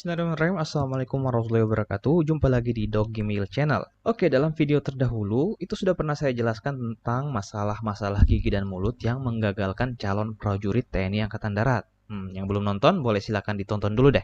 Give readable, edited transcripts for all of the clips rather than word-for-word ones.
Bismillahirrahmanirrahim. Assalamualaikum warahmatullahi wabarakatuh. Jumpa lagi di Dog Gmail Channel. Oke, dalam video terdahulu itu sudah pernah saya jelaskan tentang masalah-masalah gigi dan mulut yang menggagalkan calon prajurit TNI Angkatan Darat. Yang belum nonton boleh silakan ditonton dulu deh.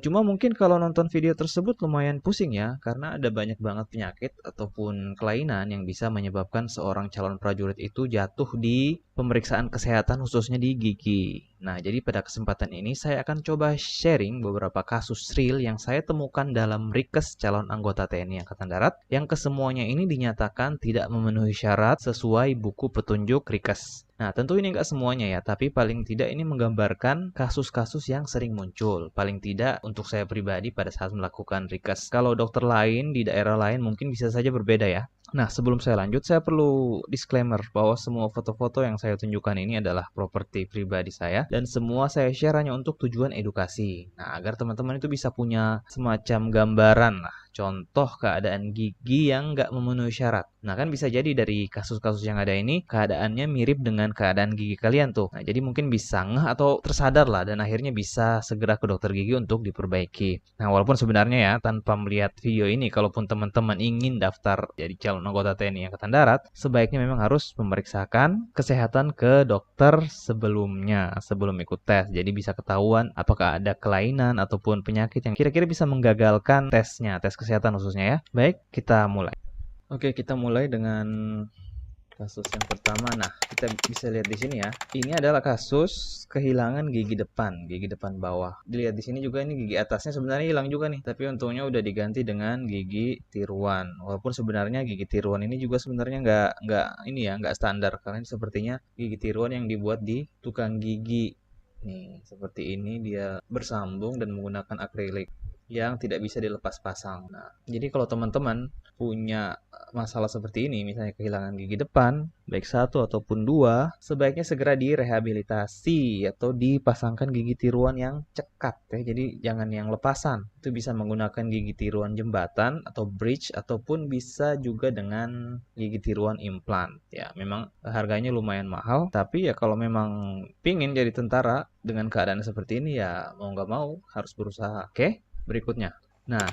Cuma mungkin kalau nonton video tersebut lumayan pusing ya, karena ada banyak banget penyakit ataupun kelainan yang bisa menyebabkan seorang calon prajurit itu jatuh di pemeriksaan kesehatan khususnya di gigi. Nah, jadi pada kesempatan ini saya akan coba sharing beberapa kasus real yang saya temukan dalam Rikes calon anggota TNI Angkatan Darat yang kesemuanya ini dinyatakan tidak memenuhi syarat sesuai buku petunjuk Rikes. Nah, tentu ini nggak semuanya ya, tapi paling tidak ini menggambarkan kasus-kasus yang sering muncul. Paling tidak untuk saya pribadi pada saat melakukan Rikes. Kalau dokter lain di daerah lain mungkin bisa saja berbeda ya. Nah, sebelum saya lanjut, saya perlu disclaimer bahwa semua foto-foto yang saya tunjukkan ini adalah properti pribadi saya dan semua saya share hanya untuk tujuan edukasi. Nah, agar teman-teman itu bisa punya semacam gambaran lah, contoh keadaan gigi yang nggak memenuhi syarat. Nah, kan bisa jadi dari kasus-kasus yang ada ini, keadaannya mirip dengan keadaan gigi kalian tuh. Nah, jadi mungkin bisa ngeh atau tersadar lah dan akhirnya bisa segera ke dokter gigi untuk diperbaiki. Nah, walaupun sebenarnya ya, tanpa melihat video ini, kalaupun teman-teman ingin daftar jadi calon anggota TNI Angkatan Darat, sebaiknya memang harus memeriksakan kesehatan ke dokter sebelumnya, sebelum ikut tes. Jadi bisa ketahuan apakah ada kelainan ataupun penyakit yang kira-kira bisa menggagalkan tesnya, tes kesehatan khususnya ya. Baik, kita mulai. Oke, kita mulai dengan kasus yang pertama. Nah, kita bisa lihat di sini ya. Ini adalah kasus kehilangan gigi depan bawah. Dilihat di sini juga ini gigi atasnya sebenarnya hilang juga nih, tapi untungnya udah diganti dengan gigi tiruan. Walaupun sebenarnya gigi tiruan ini juga sebenarnya nggak standar karena ini sepertinya gigi tiruan yang dibuat di tukang gigi. Nih, seperti ini dia bersambung dan menggunakan akrilik yang tidak bisa dilepas pasang. Nah, jadi kalau teman-teman punya masalah seperti ini, misalnya kehilangan gigi depan, baik satu ataupun dua, sebaiknya segera direhabilitasi atau dipasangkan gigi tiruan yang cekat ya. Jadi jangan yang lepasan. Itu bisa menggunakan gigi tiruan jembatan atau bridge ataupun bisa juga dengan gigi tiruan implant. Ya, memang harganya lumayan mahal, tapi ya kalau memang pingin jadi tentara dengan keadaan seperti ini ya mau nggak mau harus berusaha. Oke? Berikutnya. Nah,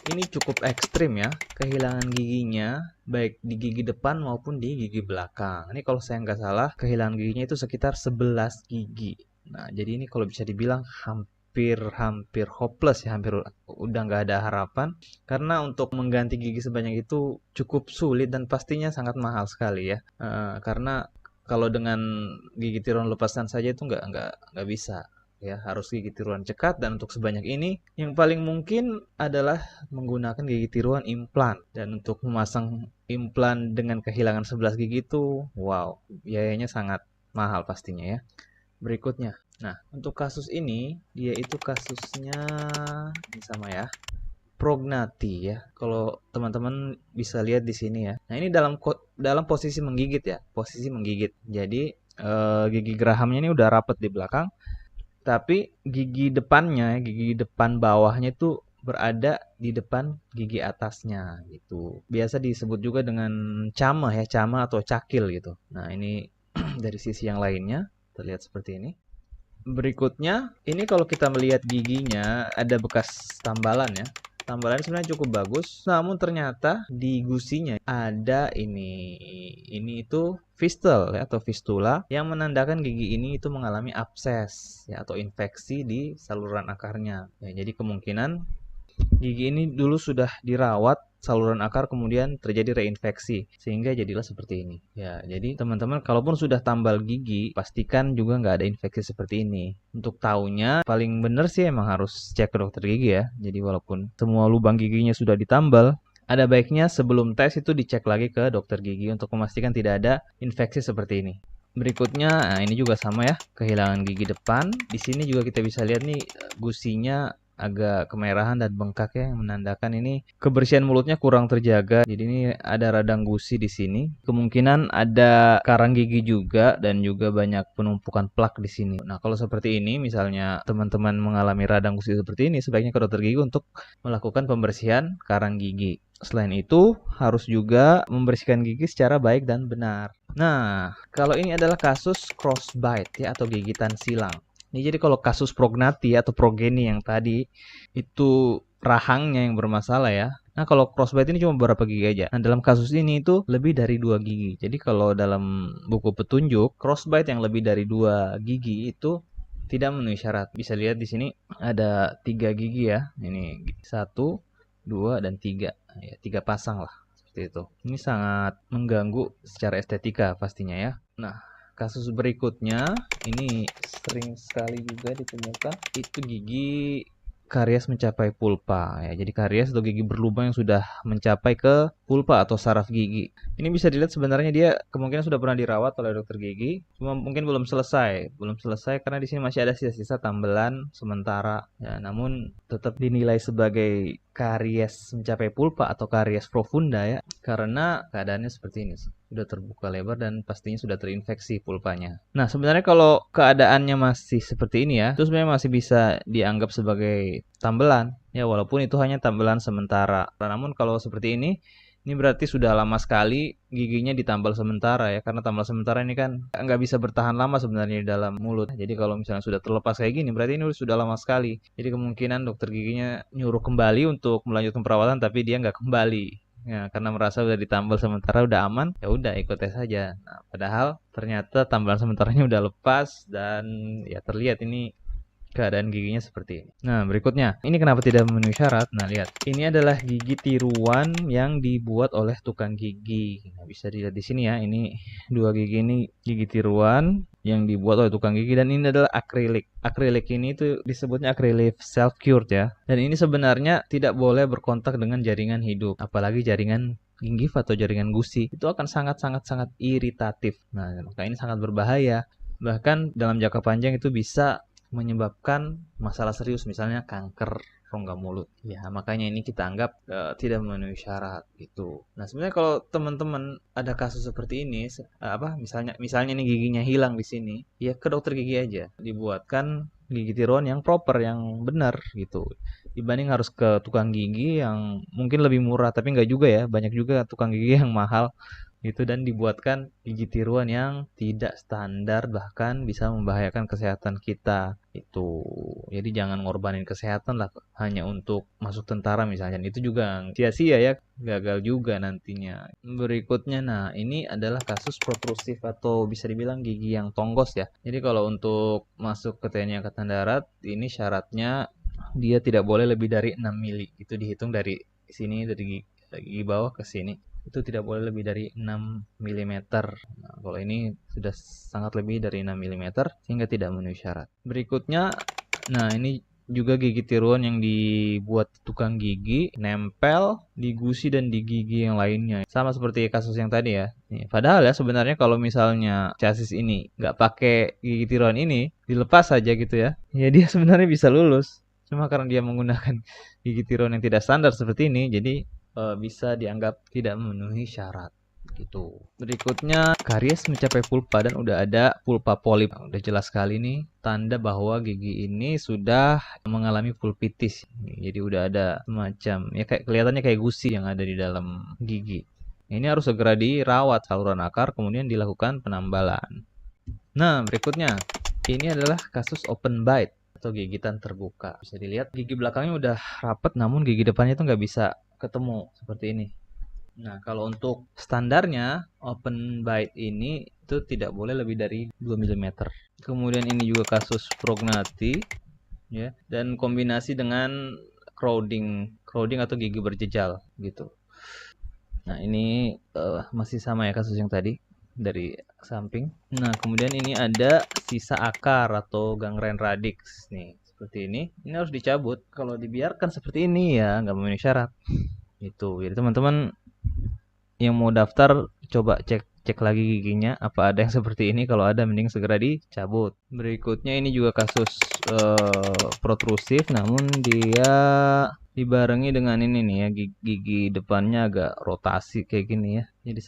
ini cukup ekstrim ya, kehilangan giginya baik di gigi depan maupun di gigi belakang. Ini kalau saya nggak salah, kehilangan giginya itu sekitar 11 gigi. Nah, jadi ini kalau bisa dibilang hampir hopeless ya, hampir udah nggak ada harapan. Karena untuk mengganti gigi sebanyak itu cukup sulit dan pastinya sangat mahal sekali ya. Karena kalau dengan gigi tiruan lepasan saja itu nggak bisa. Ya, harus gigi tiruan cekat dan untuk sebanyak ini yang paling mungkin adalah menggunakan gigi tiruan implant. Dan untuk memasang implant dengan kehilangan 11 gigi itu wow, biayanya sangat mahal pastinya ya. Berikutnya. Nah, untuk kasus ini dia itu kasusnya ini sama ya. Prognati ya. Kalau teman-teman bisa lihat di sini ya. Nah, ini dalam posisi menggigit ya, posisi menggigit. Jadi gigi gerahamnya ini udah rapat di belakang. Tapi gigi depannya, gigi depan bawahnya itu berada di depan gigi atasnya gitu. Biasa disebut juga dengan camah ya, camah atau cakil gitu. Nah, ini dari sisi yang lainnya terlihat seperti ini. Berikutnya, ini kalau kita melihat giginya ada bekas tambalan ya. Tambalannya sebenarnya cukup bagus, namun ternyata di gusinya ada ini itu fistel ya, atau fistula yang menandakan gigi ini itu mengalami abses ya, atau infeksi di saluran akarnya. Ya, jadi kemungkinan gigi ini dulu sudah dirawat saluran akar kemudian terjadi reinfeksi sehingga jadilah seperti ini ya. Jadi teman-teman kalaupun sudah tambal gigi pastikan juga nggak ada infeksi seperti ini. Untuk taunya paling bener sih emang harus cek ke dokter gigi ya. Jadi walaupun semua lubang giginya sudah ditambal, ada baiknya sebelum tes itu dicek lagi ke dokter gigi untuk memastikan tidak ada infeksi seperti ini. Berikutnya, nah ini juga sama ya, kehilangan gigi depan. Di sini juga kita bisa lihat nih gusinya agak kemerahan dan bengkak ya, yang menandakan ini kebersihan mulutnya kurang terjaga. Jadi ini ada radang gusi di sini. Kemungkinan ada karang gigi juga dan juga banyak penumpukan plak di sini. Nah, kalau seperti ini misalnya teman-teman mengalami radang gusi seperti ini, sebaiknya ke dokter gigi untuk melakukan pembersihan karang gigi. Selain itu, harus juga membersihkan gigi secara baik dan benar. Nah, kalau ini adalah kasus crossbite ya, atau gigitan silang. Ini jadi kalau kasus prognati atau progeny yang tadi itu rahangnya yang bermasalah ya. Nah, kalau crossbite ini cuma beberapa gigi aja. Nah, dalam kasus ini itu lebih dari 2 gigi. Jadi kalau dalam buku petunjuk, crossbite yang lebih dari 2 gigi itu tidak memenuhi syarat. Bisa lihat di sini ada 3 gigi ya. Ini 1, 2, dan 3. Ya, 3 pasang lah. Seperti itu. Ini sangat mengganggu secara estetika pastinya ya. Nah, kasus berikutnya ini sering sekali juga ditemukan itu gigi karies mencapai pulpa ya. Jadi karies atau gigi berlubang yang sudah mencapai ke pulpa atau saraf gigi. Ini bisa dilihat sebenarnya dia kemungkinan sudah pernah dirawat oleh dokter gigi, cuma mungkin belum selesai karena di sini masih ada sisa-sisa tambelan sementara. Ya, namun tetap dinilai sebagai karies mencapai pulpa atau karies profunda ya, karena keadaannya seperti ini. Sudah terbuka lebar dan pastinya sudah terinfeksi pulpanya. Nah, sebenarnya kalau keadaannya masih seperti ini ya, itu sebenarnya masih bisa dianggap sebagai tambelan ya, walaupun itu hanya tambelan sementara. Namun kalau seperti ini berarti sudah lama sekali giginya ditambal sementara ya, karena tambal sementara ini kan nggak bisa bertahan lama sebenarnya di dalam mulut. Jadi kalau misalnya sudah terlepas kayak gini, berarti ini sudah lama sekali. Jadi kemungkinan dokter giginya nyuruh kembali untuk melanjutkan perawatan, tapi dia nggak kembali. Ya, karena merasa udah ditambal sementara udah aman, ya udah ikut tes saja. Nah, padahal ternyata tambalan sementaranya udah lepas dan ya terlihat ini keadaan giginya seperti ini. Nah, berikutnya, ini kenapa tidak memenuhi syarat? Nah, lihat. Ini adalah gigi tiruan yang dibuat oleh tukang gigi. Nah, bisa dilihat di sini ya. Ini 2 gigi ini gigi tiruan yang dibuat oleh tukang gigi dan ini adalah akrilik. Akrilik ini itu disebutnya akrilik self-cured ya. Dan ini sebenarnya tidak boleh berkontak dengan jaringan hidup, apalagi jaringan ginggif atau jaringan gusi. Itu akan sangat iritatif. Nah, maka ini sangat berbahaya. Bahkan dalam jangka panjang itu bisa menyebabkan masalah serius, misalnya kanker rongga mulut. Ya, makanya ini kita anggap tidak memenuhi syarat gitu. Nah, sebenarnya kalau teman-teman ada kasus seperti ini, misalnya ini giginya hilang di sini, ya ke dokter gigi aja. Dibuatkan gigi tiruan yang proper, yang benar gitu. Dibanding harus ke tukang gigi yang mungkin lebih murah, tapi nggak juga ya. Banyak juga tukang gigi yang mahal itu dan dibuatkan gigi tiruan yang tidak standar, bahkan bisa membahayakan kesehatan kita itu. Jadi jangan ngorbanin kesehatan lah hanya untuk masuk tentara misalnya, itu juga sia-sia ya, gagal juga nantinya. Berikutnya, nah ini adalah kasus protrusif atau bisa dibilang gigi yang tonggos ya. Jadi kalau untuk masuk ke TNI Angkatan Darat ini syaratnya dia tidak boleh lebih dari 6 mili. Itu dihitung dari sini, dari gigi bawah ke sini itu tidak boleh lebih dari 6 mm. Nah, kalau ini sudah sangat lebih dari 6 mm sehingga tidak memenuhi syarat. Berikutnya, nah ini juga gigi tiruan yang dibuat tukang gigi nempel di gusi dan di gigi yang lainnya. Sama seperti kasus yang tadi ya. Padahal ya sebenarnya kalau misalnya chassis ini nggak pakai gigi tiruan ini, dilepas saja gitu ya, ya dia sebenarnya bisa lulus. Cuma karena dia menggunakan gigi tiruan yang tidak standar seperti ini, jadi bisa dianggap tidak memenuhi syarat gitu. Berikutnya, karies mencapai pulpa dan udah ada pulpa polip. Udah jelas sekali nih tanda bahwa gigi ini sudah mengalami pulpitis. Jadi udah ada semacam ya kayak kelihatannya kayak gusi yang ada di dalam gigi. Ini harus segera dirawat saluran akar kemudian dilakukan penambalan. Nah, berikutnya ini adalah kasus open bite atau gigitan terbuka. Bisa dilihat gigi belakangnya udah rapat namun gigi depannya itu nggak bisa ketemu seperti ini. Nah, kalau untuk standarnya open bite ini itu tidak boleh lebih dari 2 mm. Kemudian ini juga kasus prognati ya, dan kombinasi dengan crowding atau gigi berjejal gitu. Nah, ini masih sama ya kasus yang tadi dari samping. Nah, kemudian ini ada sisa akar atau gangren radix nih. Seperti ini harus dicabut. Kalau dibiarkan seperti ini ya nggak memenuhi syarat itu. Jadi teman-teman yang mau daftar coba cek lagi giginya apa ada yang seperti ini. Kalau ada mending segera dicabut. Berikutnya ini juga kasus protrusif namun dia dibarengi dengan ini nih ya, gigi depannya agak rotasi kayak gini ya, jadi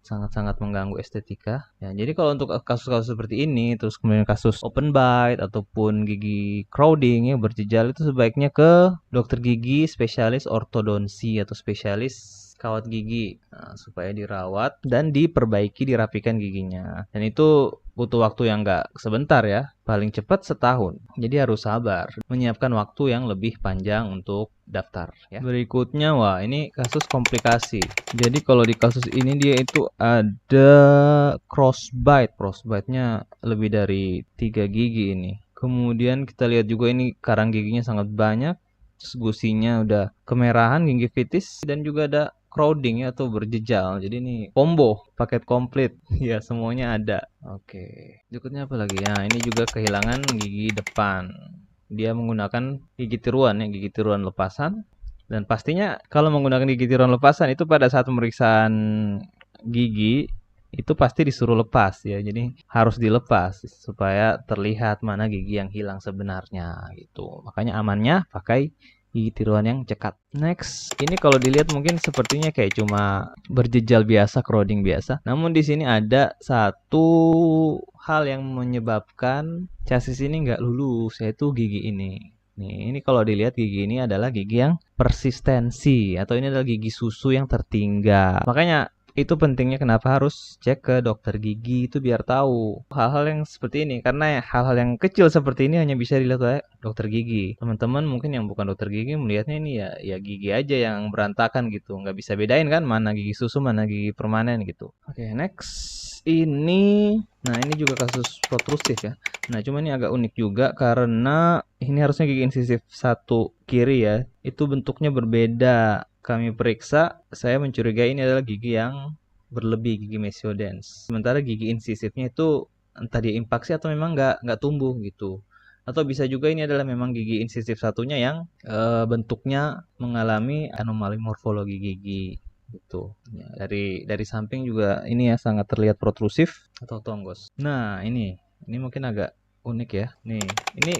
sangat mengganggu estetika ya. Jadi kalau untuk kasus-kasus seperti ini, terus kemudian kasus open bite ataupun gigi crowding ya berjejal, itu sebaiknya ke dokter gigi spesialis ortodonsi atau spesialis kawat gigi supaya dirawat dan diperbaiki, dirapikan giginya. Dan itu butuh waktu yang nggak sebentar ya, paling cepat setahun. Jadi harus sabar, menyiapkan waktu yang lebih panjang untuk daftar ya. Berikutnya, wah ini kasus komplikasi. Jadi kalau di kasus ini dia itu ada crossbite. Crossbite-nya lebih dari 3 gigi ini. Kemudian kita lihat juga ini karang giginya sangat banyak. Terus gusinya udah kemerahan, gingivitis, dan juga ada crowding ya atau berjejal. Jadi ini combo, paket komplit. Ya, semuanya ada. Oke. Berikutnya apa lagi? Ya, ini juga kehilangan gigi depan. Dia menggunakan gigi tiruan ya, gigi tiruan lepasan. Dan pastinya kalau menggunakan gigi tiruan lepasan itu pada saat pemeriksaan gigi itu pasti disuruh lepas ya. Jadi harus dilepas supaya terlihat mana gigi yang hilang sebenarnya gitu. Makanya amannya pakai gigi tiruan yang cekat. Next, ini kalau dilihat mungkin sepertinya kayak cuma berjejal biasa, crowding biasa. Namun di sini ada satu hal yang menyebabkan chassis ini nggak lulus, yaitu gigi ini. Nih, ini kalau dilihat gigi ini adalah gigi yang persistensi atau ini adalah gigi susu yang tertinggal. Makanya itu pentingnya kenapa harus cek ke dokter gigi itu biar tahu hal-hal yang seperti ini, karena hal-hal yang kecil seperti ini hanya bisa dilihat oleh dokter gigi. Teman-teman mungkin yang bukan dokter gigi melihatnya ini ya gigi aja yang berantakan gitu, nggak bisa bedain kan mana gigi susu mana gigi permanen gitu. Oke, next ini, nah ini juga kasus protrusif ya. Nah cuma ini agak unik juga karena ini harusnya gigi insisif satu kiri ya, itu bentuknya berbeda. Kami periksa, saya mencurigai ini adalah gigi yang berlebih, gigi mesiodens. Sementara gigi insisifnya itu entah dia impaksi atau memang nggak tumbuh gitu. Atau bisa juga ini adalah memang gigi insisif satunya yang bentuknya mengalami anomali morfologi gigi gitu. Ya, dari samping juga ini ya sangat terlihat protrusif atau tonggos. Nah ini mungkin agak unik ya. Nih, ini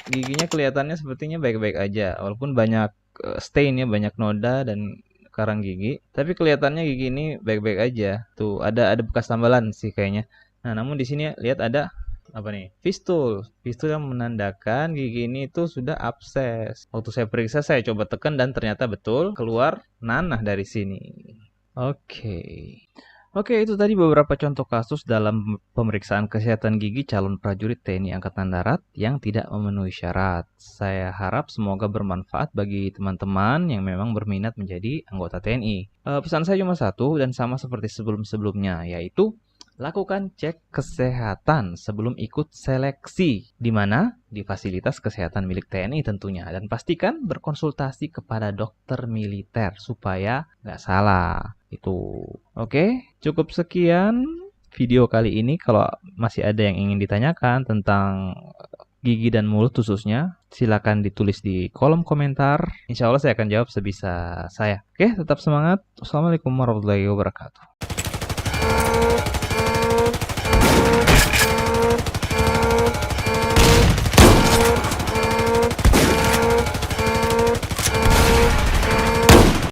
giginya kelihatannya sepertinya baik-baik aja, walaupun banyak stain ya, banyak noda dan karang gigi, tapi kelihatannya gigi ini baik-baik aja. Tuh ada bekas tambalan sih kayaknya. Nah, namun di sini lihat ada apa nih? Fistul yang menandakan gigi ini itu sudah abses. Waktu saya periksa saya coba tekan dan ternyata betul keluar nanah dari sini. Oke, itu tadi beberapa contoh kasus dalam pemeriksaan kesehatan gigi calon prajurit TNI Angkatan Darat yang tidak memenuhi syarat. Saya harap semoga bermanfaat bagi teman-teman yang memang berminat menjadi anggota TNI. Pesan saya cuma satu dan sama seperti sebelum-sebelumnya, yaitu lakukan cek kesehatan sebelum ikut seleksi. Di mana? Di fasilitas kesehatan milik TNI tentunya. Dan pastikan berkonsultasi kepada dokter militer supaya nggak salah. Itu. Oke, cukup sekian video kali ini. Kalau masih ada yang ingin ditanyakan tentang gigi dan mulut khususnya, silakan ditulis di kolom komentar. Insya Allah saya akan jawab sebisa saya. Oke, tetap semangat. Wassalamualaikum warahmatullahi wabarakatuh.